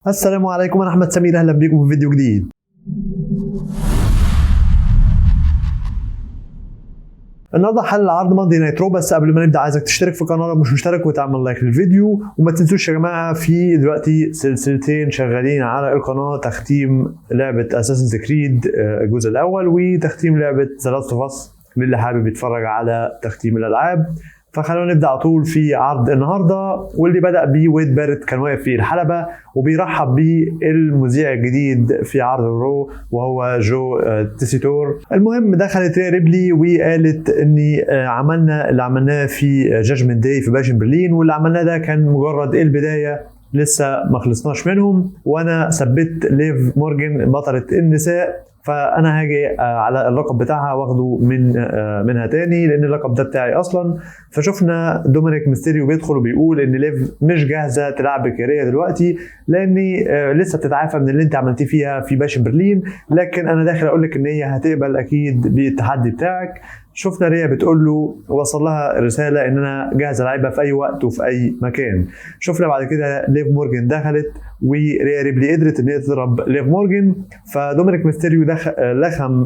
السلام عليكم، انا احمد سمير، اهلا بيكم في فيديو جديد. النهارده حل عرض ماندي نايت رو، بس قبل ما نبدا عايزك تشترك في القناه لو مش مشترك وتعمل لايك للفيديو، وما تنسوش يا جماعه في دلوقتي سلسلتين شغالين على القناه: تختيم لعبه اساسنز كريد الجزء الاول، وتختيم لعبه ذا لاست اوف اس للي حابب يتفرج على تختيم الالعاب. فخلونا نبدا على طول في عرض النهارده، واللي بدا بيه ويد بارت كان واقف في الحلبه وبيرحب بالمذيع الجديد في عرض الرو وهو جو تيسيتور. المهم دخلت ريا ريبلي وقالت اني عملنا اللي عملناه في جاجمنت داي في باشن برلين، واللي عملناه ده كان مجرد البدايه، لسه ما خلصناش منهم، وانا ثبت ليف مورجان بطله النساء، فانا هاجي على اللقب بتاعها واخده منها تاني، لان اللقب ده بتاعي اصلا. فشفنا دومينيك ميستيريو بيدخل وبيقول ان ليف مش جاهزه تلعبك يا ريا دلوقتي، لاني لسه بتتعافى من اللي انت عملتيه فيها في باشن برلين، لكن انا داخل اقول لك ان هي هتقبل اكيد بالتحدي بتاعك. شفنا ريا بتقول له، وصل لها رساله ان انا جاهزه العبها في اي وقت وفي اي مكان. شفنا بعد كده ليف مورجان دخلت، وريا ريبلي قدرت ان هي تضرب ليف مورجان، فدومينيك ميستيريو لخم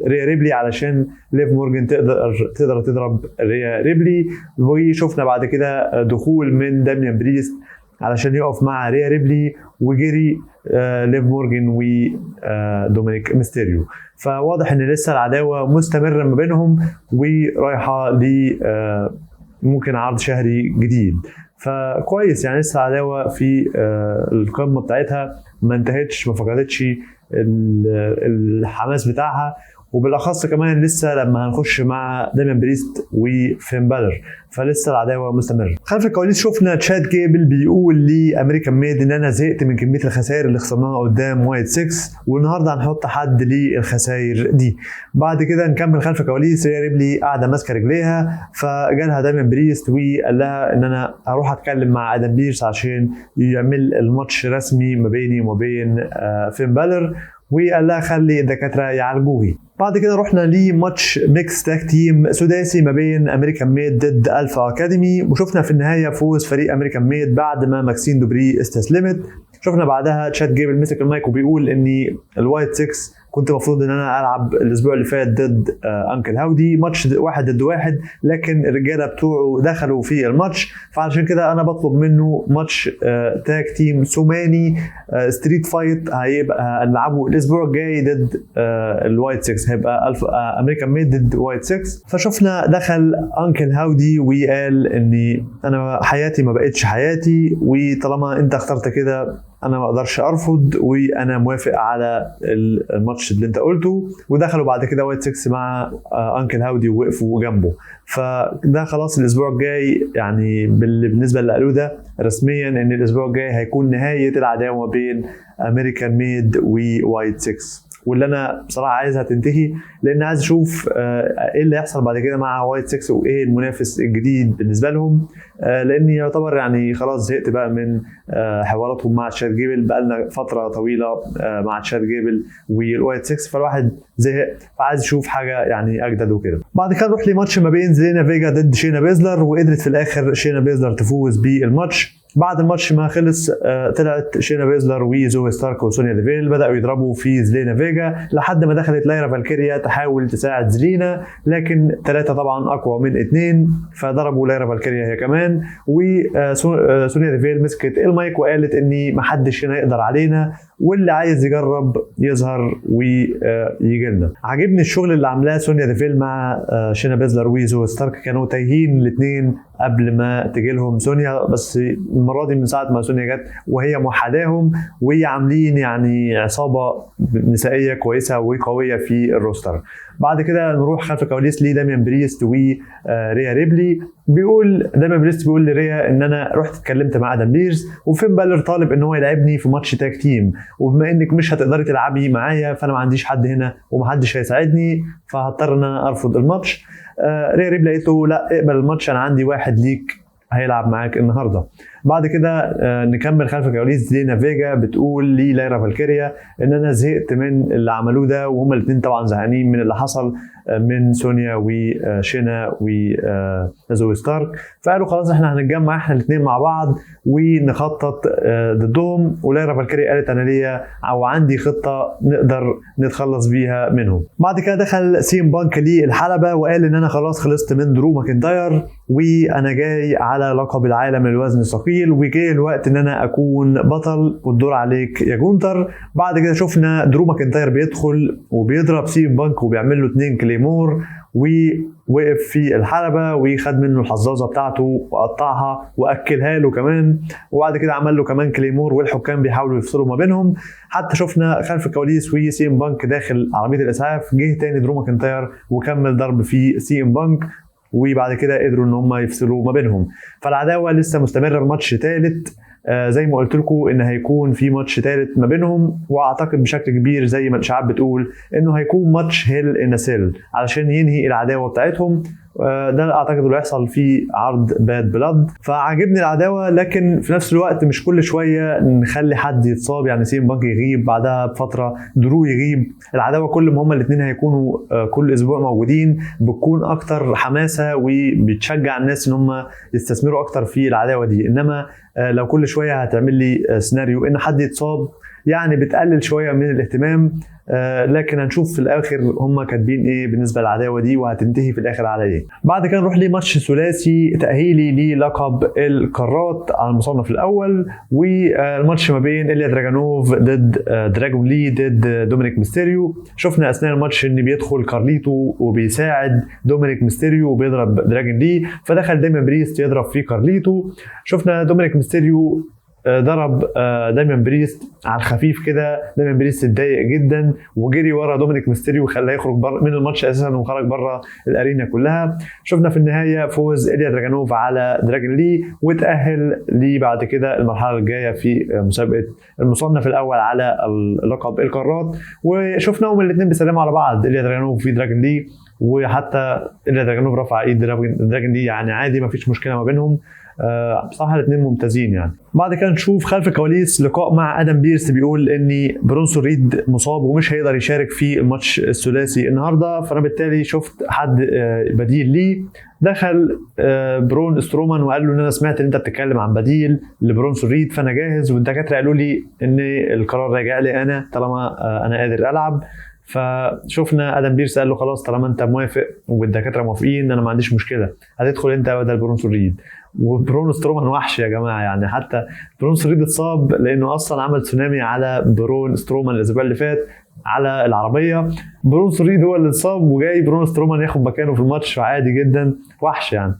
ريا ريبلي علشان ليف مورجان تقدر تضرب ريا ريبلي. وشفنا بعد كده دخول من داميان بريست علشان يقف مع ريا ريبلي، وجري ليف مورجان ودومينيك ميستيريو. فواضح ان لسه العداوه مستمره ما بينهم ورايحه ل ممكن عرض شهري جديد. فكويس، يعني لسه العداوه في القمه بتاعتها ما انتهتش، ما فقدتش الحماس بتاعها، وبالاخص كمان لسه لما هنخش مع دايمن بريست وفين بالر، فلسه العداوه مستمره. خلف الكواليس شفنا تشاد جيبل بيقول لامريكان ميد ان انا زهقت من كميه الخسائر اللي خسرناها قدام وايت 6، والنهارده هنحط حد للخسائر دي. بعد كده نكمل خلف الكواليس، ريا ريبلي قاعده ماسكه رجليها، فجالها دايمن بريست وقال لها ان انا هروح اتكلم مع ادم بيرس عشان يعمل الماتش رسمي ما بيني وما بين فين بالر، وقال لها خلي الدكاتره يعالجوهي. بعد كده رحنا لماتش ميكس تاك تيم سداسي ما بين امريكان ميد ضد الفا اكاديمي، وشفنا في النهايه فوز فريق امريكان ميد بعد ما ماكسين دوبري استسلمت. شفنا بعدها تشاد جيبل مسك المايك وبيقول اني الوايت 6 كنت المفروض ان انا العب الاسبوع اللي فات ضد انكل هاودي ماتش 1 ضد 1، لكن الرجاله بتوعه دخلوا في الماتش، فعشان كده انا بطلب منه ماتش تاج تيم ثماني ستريت فايت هيبقى نلعبه الاسبوع الجاي ضد الوايت 6، هيبقى امريكان ميد ضد وايت 6. فشفنا دخل انكل هاودي وقال اني انا حياتي ما بقتش حياتي، وطالما انت اخترت كده انا ما اقدرش ارفض، وانا موافق على الماتش اللي انت قلته. ودخلوا بعد كده وايت 6 مع انكل هاودي ووقفوا جنبه. فده خلاص الاسبوع الجاي، يعني بالنسبه اللي قالوه ده رسميا ان الاسبوع الجاي هيكون نهايه العداوه بين امريكان ميد ووايت 6، واللي انا بصراحه عايزها تنتهي، لان عايز اشوف ايه اللي هيحصل بعد كده مع وايت 6 وايه المنافس الجديد بالنسبه لهم، لاني يعتبر يعني خلاص زهقت بقى من حواراتهم مع تشاد جيبل، بقى لنا فتره طويله مع تشاد جيبل والوايت 6، فالواحد زهق، فعايز يشوف حاجه يعني اجدد وكده. بعد كده نروح لماتش ما بين زيلينا فيجا ضد شينا بيزلر، وقدرت في الاخر شينا بيزلر تفوز بالماتش. بعد الماتش ما خلص طلعت شينا بيزلر وزوي ستارك وسونيا ديفيل بدأوا يضربوا في زلينا فيجا، لحد ما دخلت لايرا فالكيريا تحاول تساعد زلينا، لكن 3 طبعا أقوى من 2، فضربوا لايرا فالكيريا هي كمان. وسونيا ديفيل مسكت المايك وقالت إني محدش هنا يقدر علينا، واللي عايز يجرب يظهر ويجي لنا. عجبني الشغل اللي عاملاه سونيا ديفيل مع شينا بيزلر وزوي ستارك، كانوا تايهين الاثنين قبل ما تجي لهم سونيا، بس المره دي من ساعه ما سونيا جت وهي موحداهم، وهي عاملين يعني عصابه نسائيه كويسه وقويه في الروستر. بعد كده نروح خلف الكواليس لداميان بريست وريا ريبلي. داميان بريست بيقول لريا ان انا رحت اتكلمت مع ادم بيرس، وفين بالر طالب ان هو يلعبني في ماتش تاج تيم، وبما انك مش هتقدري تلعبي معايا فانا ما عنديش حد هنا ومحدش هيساعدني، فهضطر ان انا ارفض الماتش. ريا ريبلي قالت له لا اقبل الماتش، انا عندي واحد ليك هيلعب معاك النهارده. بعد كده نكمل خلف الكواليس. زيلينا فيجا بتقول لي ليرا فالكيريا ان انا زهقت من اللي عملوه ده، وهما الاثنين طبعا زهقانين من اللي حصل من سونيا وشينا وزوي ستارك. فقالوا خلاص احنا هنتجمع احنا الاثنين مع بعض ونخطط ضدهم. وليرا فالكيريا قالت انا ليا او عندي خطه نقدر نتخلص بيها منهم. بعد كده دخل سيم بانك للحلبه وقال ان انا خلاص خلصت من درو ماكنتاير وانا جاي على لقب العالم للوزن الثقيل، وجاي الوقت ان انا اكون بطل والدور عليك يا جونتر. بعد كده شفنا درو ماكنتاير بيدخل وبيضرب سيم بانك وبيعمل له 2 كليمور، ووقف في الحلبة وخد منه الحظاظة بتاعته وقطعها وأكلها له كمان، وبعد كده عمل له كمان كليمور والحكام بيحاولوا يفصلوا ما بينهم. حتى شفنا خلف الكواليس وسي ام بانك داخل عربية الإسعاف، جه تاني درو ماكنتاير وكمل ضرب في سي ام بانك، وبعد كده قدروا ان هم يفصلوا ما بينهم. فالعداوة لسه مستمرة الماتش ثالث. زي ما قلت لكم ان هيكون في ماتش ثالث ما بينهم، واعتقد بشكل كبير زي ما الاشاعات بتقول انه هيكون ماتش هيل ان سيل علشان ينهي العداوه بتاعتهم. ده اعتقد اللي هيحصل في عرض باد بلاد. فعجبني العداوه، لكن في نفس الوقت مش كل شويه نخلي حد يتصاب، يعني سيم بانك يغيب بعدها بفتره درو يغيب. العداوه كل ما هما الاثنين هيكونوا كل اسبوع موجودين بتكون اكتر حماسه وبتشجع الناس ان هم يستثمروا اكتر في العداوه دي. انما لو كل شويه هتعمل لي سيناريو ان حد يتصاب يعني بتقلل شويه من الاهتمام. لكن هنشوف في الاخر هم كاتبين ايه بالنسبه للعداوه دي وهتنتهي في الاخر على ايه. بعد كده نروح لماتش ثلاثي تاهيلي للقب القارات على المصنف الاول، والماتش ما بين إليا دراجونوف ضد دراجون لي ضد دومينيك ميستيريو. شفنا اثناء الماتش ان بيدخل كارليتو وبيساعد دومينيك ميستيريو وبيضرب دراجون لي، فدخل دايمون بريست يضرب في كارليتو. شفنا دومينيك ميستيريو ضرب دايمون بريست على الخفيف كده. دايمون بريست اتضايق جدا وجري ورا دومينيك ميستيريو وخلاه يخرج من الماتش اساسا وخرج بره الارينا كلها. شفنا في النهايه فوز إليا دراجونوف على دراجون لي وتاهل لي بعد كده المرحله الجايه في مسابقه المصنف الاول على لقب القارات. وشفناهم الاثنين بيسلموا على بعض، إليا دراجونوف في دراجون لي، وحتى إليا دراجونوف رفع ايد دراجون لي، يعني عادي ما فيش مشكله ما بينهم. بصراحه الاثنين ممتازين يعني. بعد كده نشوف خلف الكواليس لقاء مع ادم بيرس بيقول ان برونسون ريد مصاب ومش هيقدر يشارك في الماتش الثلاثي النهارده، فانا بالتالي شفت حد بديل ليه. دخل برون سترومان وقال له ان انا سمعت ان انت بتتكلم عن بديل لبرونسون ريد فانا جاهز، والدكاتره قالوا لي ان القرار راجع لي انا طالما انا قادر العب. فشفنا ادم بيرس قال له خلاص طالما انت موافق والدكاتره موافقين انا ما عنديش مشكله، هتدخل انت بدل برونسون ريد. وبرون سترومان وحش يا جماعه، يعني حتى برونسون ريد اتصاب لانه اصلا عمل تسونامي على برون سترومان الاسبوع اللي فات على العربيه. برونسون ريد هو اللي اتصاب وجاي برون سترومان ياخد مكانه في الماتش عادي جدا. وحش يعني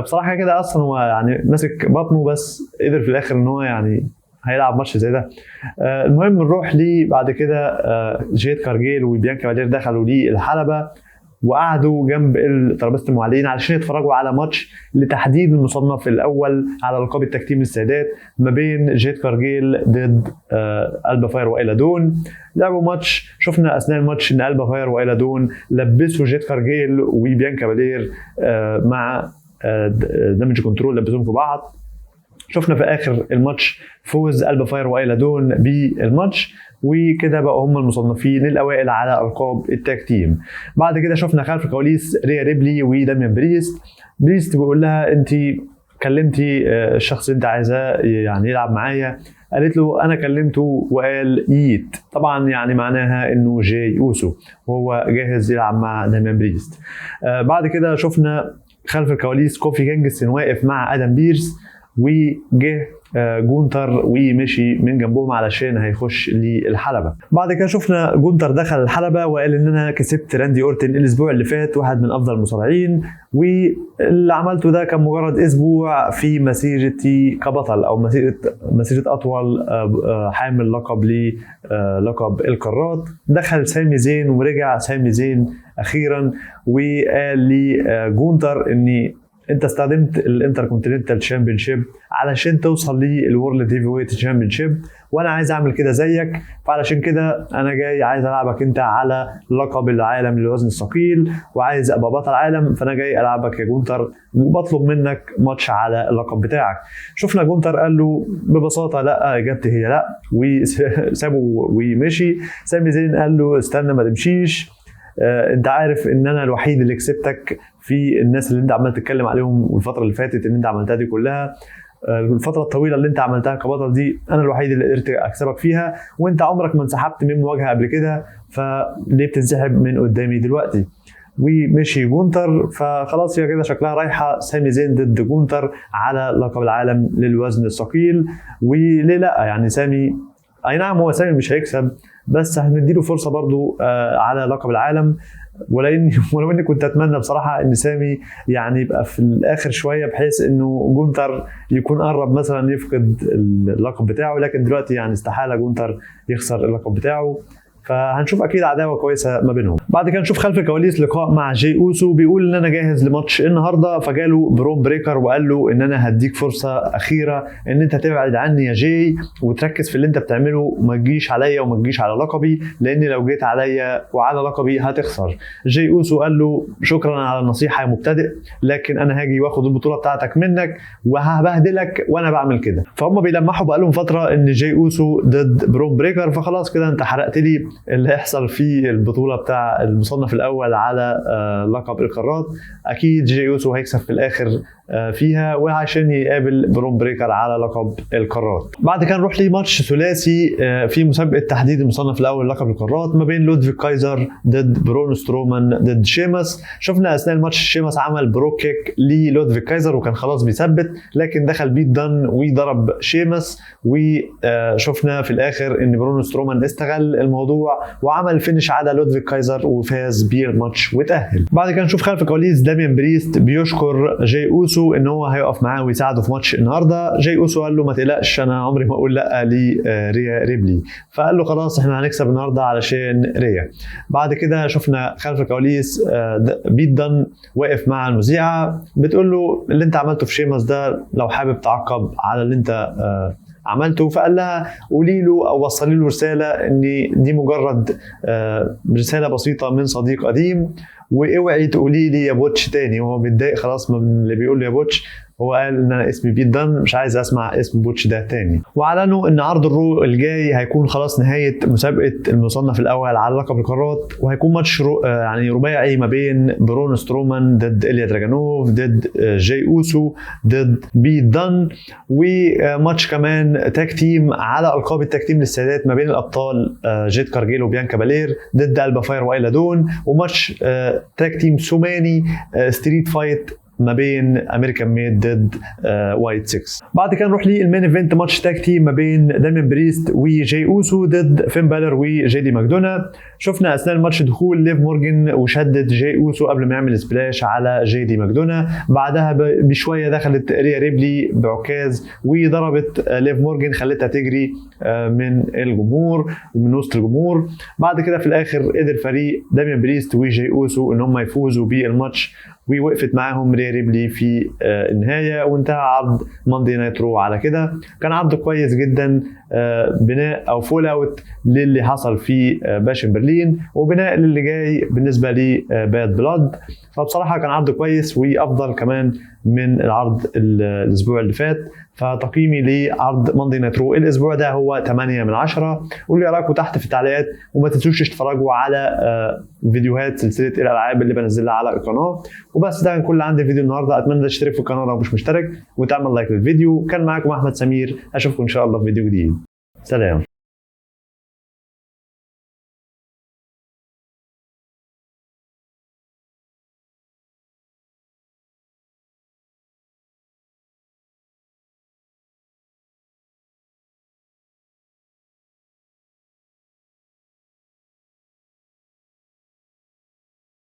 بصراحه كده. اصلا هو يعني ماسك بطنه بس قدر في الاخر ان هو يعني هيلعب ماتش زي ده. المهم نروح لي بعد كده جيد كارجيل وبيانكا بالير دخلوا لي الحلبه وقعدوا جنب ترابيزه المعلقين علشان يتفرجوا على ماتش لتحديد المصنف الاول على لقب التكتيم للسيدات ما بين جيد كارجيل ضد ألبا فاير وإيلا دون. لعبوا ماتش، شفنا اثناء الماتش ان ألبا فاير وإيلا دون لبسوا جيد كارجيل وبيانكا بالير مع دامج كنترول، لبسوهم في بعض. شفنا في اخر الماتش فوز ألبا فاير وإيلا دون بالماتش، وكده بقوا هم المصنفين الاوائل على القاب التاج تيم. بعد كده شفنا خلف الكواليس ريا ريبلي وداميان بريست بيقول لها انت كلمتي الشخص اللي انت عايزاه يعني يلعب معايا؟ قالت له انا كلمته وقال ييت، طبعا يعني معناها انه جاي اوسو وهو جاهز يلعب مع داميان بريست. بعد كده شفنا خلف الكواليس كوفي كينغستون واقف مع ادم بيرس، وجه جونتر ومشي من جنبهم علشان هيخش للحلبة. بعد كده شفنا جونتر دخل الحلبة وقال ان انا كسبت راندي اورتن الاسبوع اللي فات، واحد من افضل المصارعين، واللي عملته ده كان مجرد اسبوع في مسيرتي كبطل او مسيرة اطول حامل لقب لقب القارات. دخل سامي زين ورجع سامي زين اخيرا وقال لي جونتر اني انت استخدمت الانتركونتيننتال تشامبيونشيب علشان توصل للورلد هيفي ويت تشامبيونشيب، وانا عايز اعمل كده زيك، فعلشان كده انا جاي عايز العبك انت على لقب العالم للوزن الثقيل، وعايز ابقى بطل عالم، فانا جاي العبك يا جونتر وبطلب منك ماتش على اللقب بتاعك. شفنا جونتر قال له ببساطه لا، اجابتي هي لا، وسابه ومشي. سامي زين قال له استنى ما تمشيش، انت عارف ان انا الوحيد اللي كسبتك في الناس اللي انت عمال تتكلم عليهم الفتره اللي فاتت اللي انت عملتها دي كلها، الفتره الطويله اللي انت عملتها كبطل دي انا الوحيد اللي قدرت اكسبك فيها، وانت عمرك ما انسحبت من مواجهه قبل كده، فليه بتنسحب من قدامي دلوقتي؟ ومشي جونتر. فخلاص هي كده شكلها رايحه سامي زين ضد جونتر على لقب العالم للوزن الثقيل. وليه لا؟ يعني سامي اي نعم هو سامي مش هيكسب، بس هنديله فرصه برضو على لقب العالم. ولو اني كنت اتمنى بصراحه ان سامي يعني يبقى في الاخر شويه، بحيث انه جونتر يكون قرب مثلا يفقد اللقب بتاعه، لكن دلوقتي يعني استحاله جونتر يخسر اللقب بتاعه، فهنشوف اكيد عداوه كويسه ما بينهم. بعد كده نشوف خلف الكواليس لقاء مع جاي اوسو، بيقول ان انا جاهز لماتش النهارده، فجاله برون بريكر وقال له ان انا هديك فرصه اخيره ان انت تبعد عني يا جاي وتركز في اللي انت بتعمله، ما تجيش عليا وما تجيش على لقبي، لان لو جيت عليا وعلى لقبي هتخسر. جاي اوسو قال له شكرا على النصيحه يا مبتدئ، لكن انا هاجي واخد البطوله بتاعتك منك وهبهدلك وانا بعمل كده. فهم بيلمحوا بقالهم فتره ان جاي اوسو ضد برون بريكر، فخلاص كده انت حرقت لي اللي هيحصل في البطوله بتاع المصنف الاول على لقب القارات. اكيد جاي اوسو هيكسب في الاخر فيها، وعشان يقابل برون بريكر على لقب القارات. بعد كده نروح لماتش ثلاثي في مسابقه تحديد المصنف الاول لقب القارات ما بين لودفيج كايزر ضد برون سترومان ضد شيماس. شفنا اثناء الماتش شيماس عمل بروك كيك للودفيج كايزر وكان خلاص بيثبت، لكن دخل بيت دن وضرب شيماس، وشفنا في الاخر ان برون سترومان استغل الموضوع وعمل فينش على لودفيج كايزر وفاز بالماتش وتأهل. بعد كده نشوف خلف الكواليس داميان بريست بيشكر جاي اوسو ان هو هيقف معاه ويساعده في ماتش النهارده. جاي اوسو قال له ما تقلقش، انا عمري ما اقول لا لريا ريبلي، فقال له خلاص احنا هنكسب النهارده علشان ريا. بعد كده شفنا خلف الكواليس بيت دن واقف مع المذيعه بتقول له اللي انت عملته في شيماس ده لو حابب تعاقب على اللي انت عملته، فقال لها قولي له او وصلي له رساله ان دي مجرد رساله بسيطه من صديق قديم، واوعي تقولي لي يا بوتش تاني. وهو متضايق خلاص من اللي بيقول له يا بوتش، هو قال ان انا اسمي بيت دن مش عايز اسمع اسم بوتش ده تاني. واعلنوا ان عرض الرو الجاي هيكون خلاص نهايه مسابقه المصنف الاول على لقب القارات، وهيكون ماتش يعني رباعي ما بين برون سترومان ضد إليا دراجانوف ضد جاي اوسو ضد بيت دن، وماتش كمان تاك تيم على القاب التاك تيم للسيدات ما بين الابطال جيد كارجيل وبيانكا بالير ضد البا فاير وايلا دون، وماتش تاك تيم ثماني ستريت فايت ما بين امريكان ميد ضد وايت 6. بعد كده نروح للمين ايفنت ماتش تاج تيم ما بين داميان بريست وجاي اوسو ضد فين بالر وجي دي ماكدونا. شفنا اثناء الماتش دخول ليف مورجان وشدت جاي اوسو قبل ما يعمل سبلاش على جي دي ماكدونا، بعدها بشويه دخلت ريا ريبلي بعكاز وضربت ليف مورجان خلتها تجري من الجمهور ومن وسط الجمهور. بعد كده في الاخر قدر فريق داميان بريست وجاي اوسو ان هم يفوزوا بالماتش، ووقفت معاهم ريا ريبلي في النهايه، وانتهى عرض ماندي نايت رو على كده. كان عرض كويس جدا، بناء او فول اوت للي حصل في باشن برلين، وبناء للي جاي بالنسبه لي باد بلاد. فبصراحه كان عرض كويس وافضل كمان من العرض الاسبوع اللي فات. فتقييمي لعرض ماندي نايت رو الاسبوع ده هو 8 من 10. قولوا لي رايكم تحت في التعليقات، وما تنسوش تتفرجوا على فيديوهات سلسله الالعاب اللي بنزلها على القناه. وبس ده كان كل اللي عندي الفيديو النهارده. اتمنى تشترك في القناه لو مش مشترك، وتعمل لايك للفيديو. كان معاكم احمد سمير، اشوفكم ان شاء الله في فيديو جديد. سلام.